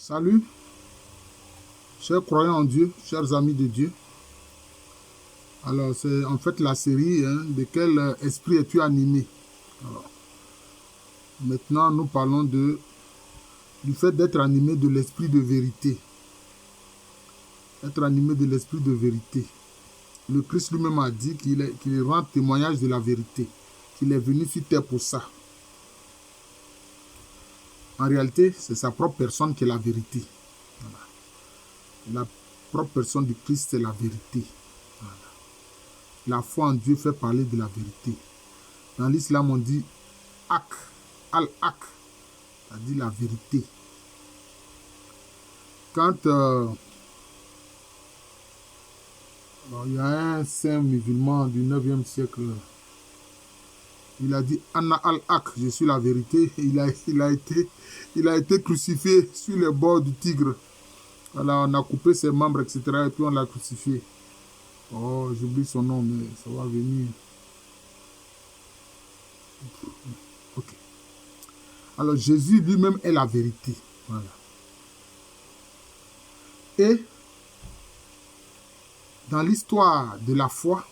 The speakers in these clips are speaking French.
Salut, chers croyants en Dieu, chers amis de Dieu. Alors, c'est en fait la série de quel esprit es-tu animé. Alors, maintenant, nous parlons du fait d'être animé de l'esprit de vérité. Être animé de l'esprit de vérité. Le Christ lui-même a dit qu'il rend témoignage de la vérité, qu'il est venu sur terre pour ça. En réalité, c'est sa propre personne qui est la vérité. Voilà. La propre personne du Christ, c'est la vérité. Voilà. La foi en Dieu fait parler de la vérité. Dans l'islam, on dit Haq, Al-Haq, c'est-à-dire la vérité. Quand il y a un saint musulman du 9e siècle, il a dit Anna al-Haq, je suis la vérité. Il a été crucifié sur les bords du Tigre. Voilà, on a coupé ses membres, etc. Et puis on l'a crucifié. Oh, j'oublie son nom, mais ça va venir. Ok. Alors Jésus lui-même est la vérité. Voilà. Et dans l'histoire de la foi,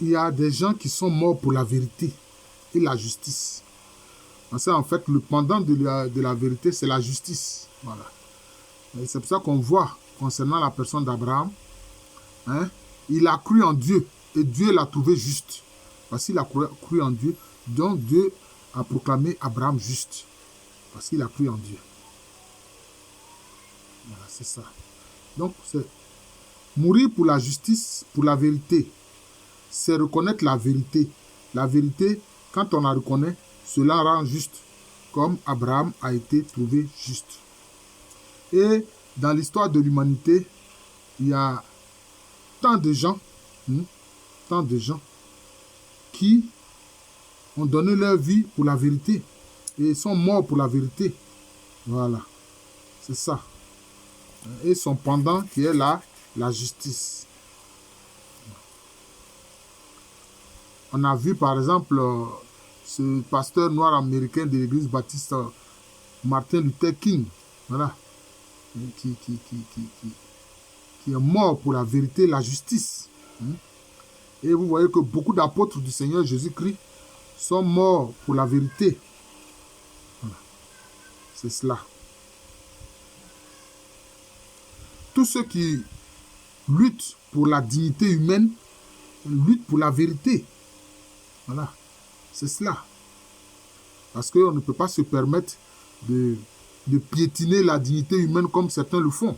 il y a des gens qui sont morts pour la vérité et la justice. C'est en fait le pendant de la vérité, c'est la justice. Voilà. C'est pour ça qu'on voit concernant la personne d'Abraham, il a cru en Dieu et Dieu l'a trouvé juste. Parce qu'il a cru en Dieu, donc Dieu a proclamé Abraham juste. Parce qu'il a cru en Dieu. Voilà, c'est ça. Donc, c'est mourir pour la justice, pour la vérité. C'est reconnaître la vérité. La vérité, quand on la reconnaît, cela rend juste, comme Abraham a été trouvé juste. Et dans l'histoire de l'humanité, il y a tant de gens qui ont donné leur vie pour la vérité et sont morts pour la vérité. Voilà, c'est ça. Et son pendant qui est la justice. On a vu par exemple ce pasteur noir américain de l'église baptiste Martin Luther King, voilà, qui est mort pour la vérité et la justice. Et vous voyez que beaucoup d'apôtres du Seigneur Jésus-Christ sont morts pour la vérité. Voilà. C'est cela. Tous ceux qui luttent pour la dignité humaine luttent pour la vérité. Voilà, c'est cela. Parce qu'on ne peut pas se permettre de piétiner la dignité humaine comme certains le font.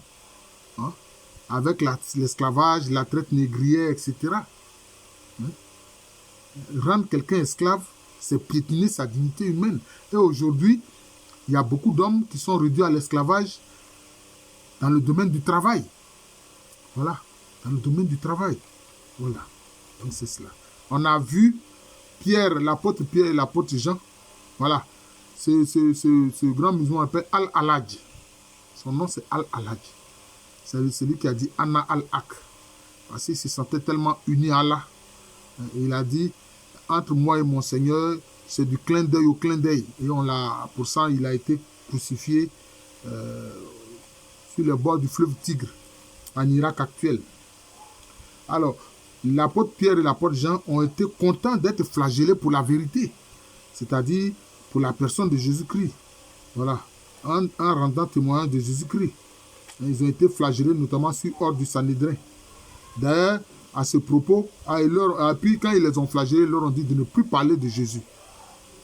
Avec l'esclavage, la traite négrière, etc. Rendre quelqu'un esclave, c'est piétiner sa dignité humaine. Et aujourd'hui, il y a beaucoup d'hommes qui sont réduits à l'esclavage dans le domaine du travail. Voilà, dans le domaine du travail. Voilà, donc c'est cela. On a vu l'apôtre Pierre et l'apôtre Jean. Voilà, ce grand musulman appelle Al-Alaj. Son nom c'est Al-Alaj. C'est celui qui a dit Anna Al-Haq. Parce qu'il se sentait tellement uni à Allah. Il a dit, entre moi et mon Seigneur, c'est du clin d'œil au clin d'œil. Et pour ça, il a été crucifié sur le bord du fleuve Tigre, en Irak actuel. Alors, l'apôtre Pierre et l'apôtre Jean ont été contents d'être flagellés pour la vérité, c'est-à-dire pour la personne de Jésus-Christ. Voilà, en rendant témoignage de Jésus-Christ. Ils ont été flagellés notamment sur ordre du Sanhédrin. D'ailleurs, à ce propos, puis quand ils les ont flagellés, ils leur ont dit de ne plus parler de Jésus.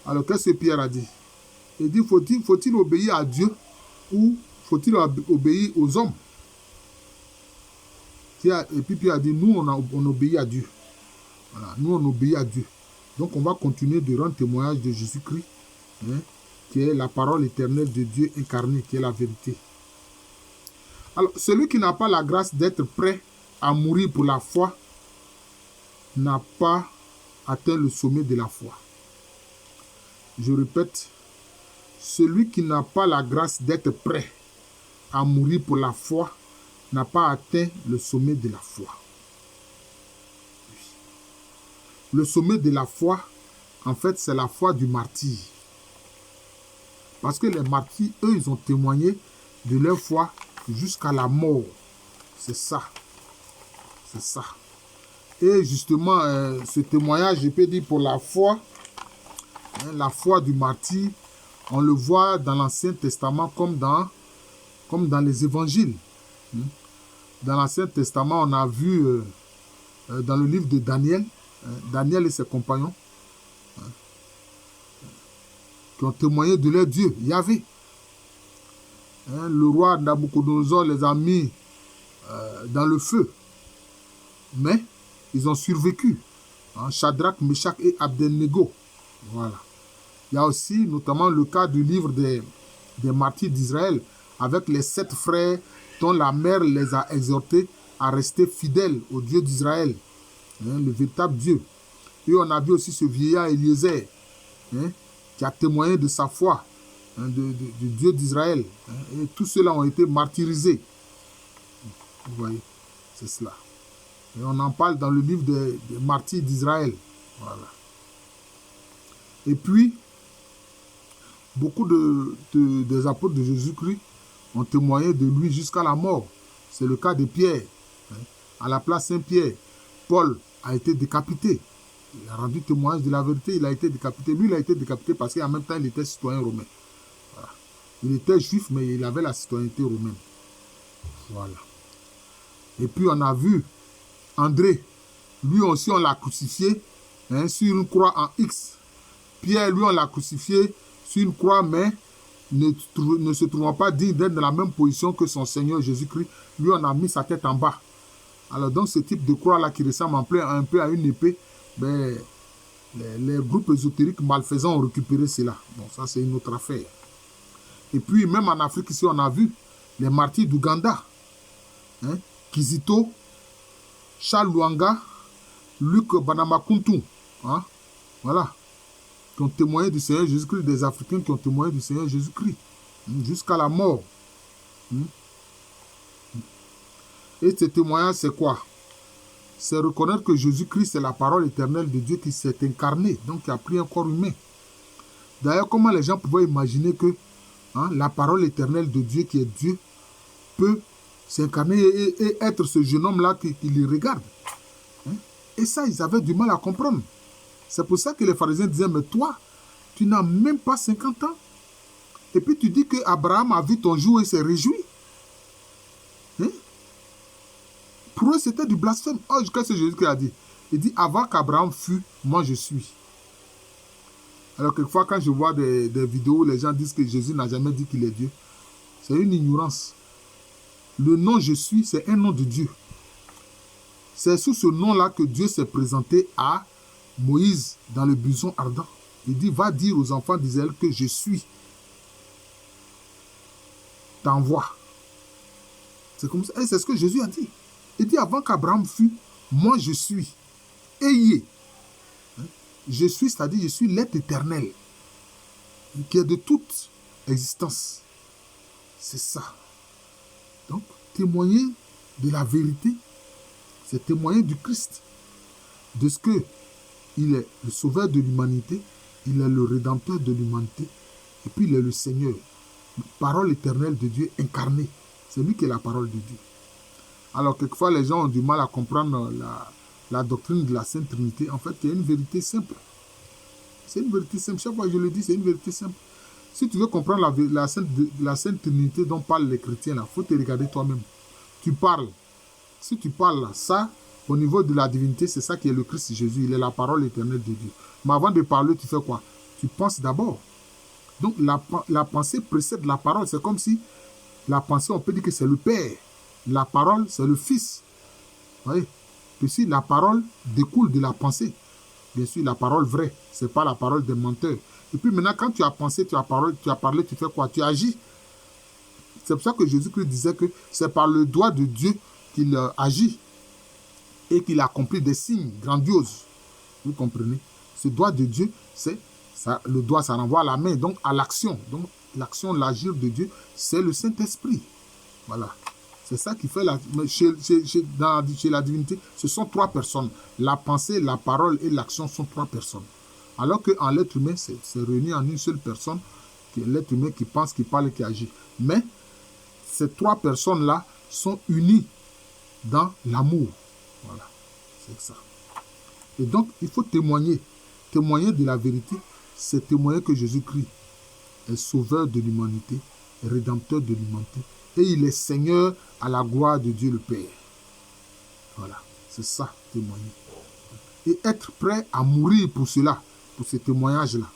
Alors, qu'est-ce que Pierre a dit? Il dit, faut-il obéir à Dieu ou faut-il obéir aux hommes? Et puis Pierre a dit, nous, on obéit à Dieu. Voilà, nous, on obéit à Dieu. Donc, on va continuer de rendre témoignage de Jésus-Christ, qui est la parole éternelle de Dieu incarnée, qui est la vérité. Alors, celui qui n'a pas la grâce d'être prêt à mourir pour la foi n'a pas atteint le sommet de la foi. Je répète, celui qui n'a pas la grâce d'être prêt à mourir pour la foi n'a pas atteint le sommet de la foi. Le sommet de la foi, en fait, c'est la foi du martyr. Parce que les martyrs, eux, ils ont témoigné de leur foi jusqu'à la mort. C'est ça. C'est ça. Et justement, ce témoignage, je peux dire pour la foi, hein, la foi du martyr, on le voit dans l'Ancien Testament comme dans les évangiles. Dans l'Ancien Testament, on a vu dans le livre de Daniel, Daniel et ses compagnons, qui ont témoigné de leur Dieu, Yahvé. Le roi Nabucodonosor les a mis dans le feu. Mais ils ont survécu. Shadrach, Meshach et Abednego. Voilà. Il y a aussi notamment le cas du livre des martyrs d'Israël, avec les 7 frères dont la mère les a exhortés à rester fidèles au Dieu d'Israël, le véritable Dieu. Et on a vu aussi ce vieillard Eliezer, qui a témoigné de sa foi, du Dieu d'Israël. Et tous ceux-là ont été martyrisés. Vous voyez, c'est cela. Et on en parle dans le livre des martyrs d'Israël. Voilà. Et puis, beaucoup des apôtres de Jésus-Christ ont témoigné de lui jusqu'à la mort. C'est le cas de Pierre. À la place Saint-Pierre, Paul a été décapité. Il a rendu témoignage de la vérité, il a été décapité. Lui, il a été décapité parce qu'en même temps, il était citoyen romain. Voilà. Il était juif, mais il avait la citoyenneté romaine. Voilà. Et puis, on a vu André. Lui aussi, on l'a crucifié sur une croix en X. Pierre, lui, on l'a crucifié sur une croix, mais ne se trouvant pas digne d'être dans la même position que son Seigneur Jésus-Christ, lui, on a mis sa tête en bas. Alors, donc, ce type de croix-là qui ressemble un peu à une épée, ben, les groupes ésotériques malfaisants ont récupéré cela. Bon, ça, c'est une autre affaire. Et puis, même en Afrique, ici, on a vu les martyrs d'Ouganda. Kizito, Charles Luanga, Luc Banamakuntu. Voilà. Qui ont témoigné du Seigneur Jésus-Christ, des Africains qui ont témoigné du Seigneur Jésus-Christ. Jusqu'à la mort. Et ce témoignage, c'est quoi? C'est reconnaître que Jésus-Christ, c'est la parole éternelle de Dieu qui s'est incarnée, donc qui a pris un corps humain. D'ailleurs, comment les gens pouvaient imaginer que la parole éternelle de Dieu, qui est Dieu, peut s'incarner et être ce jeune homme-là qui les regarde. Et ça, ils avaient du mal à comprendre. C'est pour ça que les pharisiens disaient, mais toi, tu n'as même pas 50 ans. Et puis tu dis que Abraham a vu ton jour et s'est réjoui. Pour eux, c'était du blasphème. Oh, qu'est-ce que Jésus a dit? Il dit, avant qu'Abraham fût, moi je suis. Alors, quelquefois, quand je vois des vidéos où les gens disent que Jésus n'a jamais dit qu'il est Dieu, c'est une ignorance. Le nom je suis, c'est un nom de Dieu. C'est sous ce nom-là que Dieu s'est présenté à Moïse dans le buisson ardent. Il dit, va dire aux enfants d'Israël que je suis. T'envoie. C'est comme ça. Et c'est ce que Jésus a dit. Il dit, avant qu'Abraham fût, moi je suis. Ayez. Je suis, c'est-à-dire je suis l'être éternel, qui est de toute existence. C'est ça. Donc, témoigner de la vérité, c'est témoigner du Christ, de ce que il est le sauveur de l'humanité, il est le rédempteur de l'humanité, et puis il est le Seigneur, la parole éternelle de Dieu incarnée. C'est lui qui est la parole de Dieu. Alors, quelquefois, les gens ont du mal à comprendre la doctrine de la Sainte Trinité. En fait, il y a une vérité simple. C'est une vérité simple. Chaque fois que je le dis, c'est une vérité simple. Si tu veux comprendre la Sainte Trinité dont parlent les chrétiens, il faut te regarder toi-même. Tu parles. Si tu parles là, ça, au niveau de la divinité, c'est ça qui est le Christ Jésus. Il est la parole éternelle de Dieu. Mais avant de parler, tu fais quoi? Tu penses d'abord. Donc, la pensée précède la parole. C'est comme si la pensée, on peut dire que c'est le Père. La parole, c'est le Fils. Vous voyez? Puis si la parole découle de la pensée, bien sûr, la parole vraie, ce n'est pas la parole des menteurs. Et puis maintenant, quand tu as pensé, tu as parlé, tu fais quoi? Tu agis. C'est pour ça que Jésus-Christ disait que c'est par le doigt de Dieu qu'il agit et qu'il accomplit des signes grandioses. Vous comprenez? Ce doigt de Dieu, c'est ça, le doigt, ça renvoie à la main, donc à l'action. Donc l'action, l'agir de Dieu, c'est le Saint-Esprit. Voilà. C'est ça qui fait chez la divinité, ce sont 3 personnes. La pensée, la parole et l'action sont 3 personnes. Alors qu'en l'être humain, c'est réuni en une seule personne l'être humain qui pense, qui parle et qui agit. Mais ces trois personnes-là sont unies dans l'amour. Voilà, c'est ça. Et donc, il faut témoigner. Témoigner de la vérité, c'est témoigner que Jésus-Christ est sauveur de l'humanité, rédempteur de l'humanité. Et il est Seigneur à la gloire de Dieu le Père. Voilà, c'est ça, témoigner. Et être prêt à mourir pour cela, pour ce témoignage-là.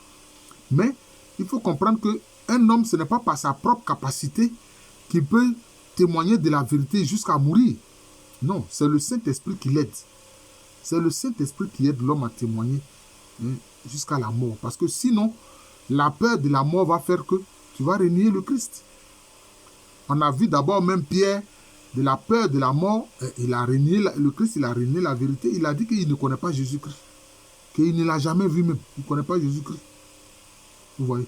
Mais il faut comprendre qu'un homme, ce n'est pas par sa propre capacité qu'il peut témoigner de la vérité jusqu'à mourir. Non, c'est le Saint-Esprit qui l'aide. C'est le Saint-Esprit qui aide l'homme à témoigner jusqu'à la mort. Parce que sinon, la peur de la mort va faire que tu vas renier le Christ. On a vu d'abord même Pierre, de la peur de la mort, il a renié le Christ, il a renié la vérité. Il a dit qu'il ne connaît pas Jésus-Christ. Qu'il ne l'a jamais vu même. Il ne connaît pas Jésus-Christ. Vous voyez.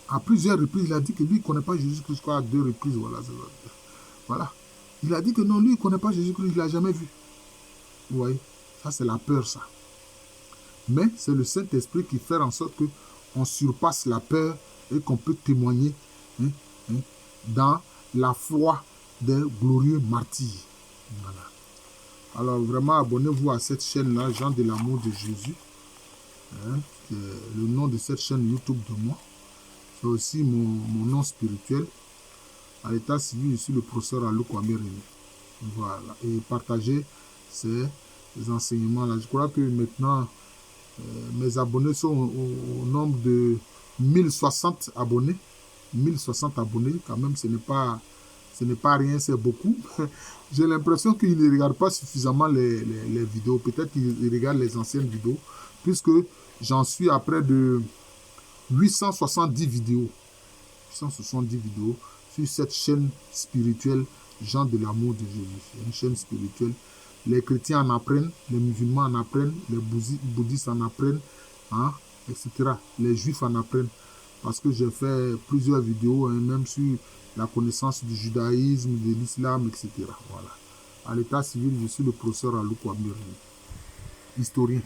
À plusieurs reprises, il a dit que lui, il ne connaît pas Jésus-Christ. À 2 reprises, voilà. Voilà. Il a dit que non, lui, il ne connaît pas Jésus-Christ, il ne l'a jamais vu. Vous voyez. Ça, c'est la peur, ça. Mais c'est le Saint-Esprit qui fait en sorte qu'on surpasse la peur et qu'on peut témoigner dans la foi des glorieux martyrs. Voilà. Alors, vraiment, abonnez-vous à cette chaîne-là, Jean de l'amour de Jésus. C'est le nom de cette chaîne YouTube de moi. C'est aussi mon nom spirituel. À l'état civil, je suis le professeur Alou Kwame René. Voilà. Et partagez ces enseignements-là. Je crois que maintenant, mes abonnés sont au nombre de 1060 abonnés. 1060 abonnés, quand même, ce n'est pas rien, c'est beaucoup. J'ai l'impression qu'ils ne regardent pas suffisamment les vidéos. Peut-être qu'ils regardent les anciennes vidéos, puisque j'en suis à près de 870 vidéos. 870 vidéos sur cette chaîne spirituelle, Jean de l'amour de Jésus. C'est une chaîne spirituelle. Les chrétiens en apprennent, les musulmans en apprennent, les bouddhistes en apprennent, etc. Les juifs en apprennent. Parce que j'ai fait plusieurs vidéos, même sur la connaissance du judaïsme, de l'islam, etc. Voilà. À l'état civil, je suis le professeur Alou Kwame René, historien.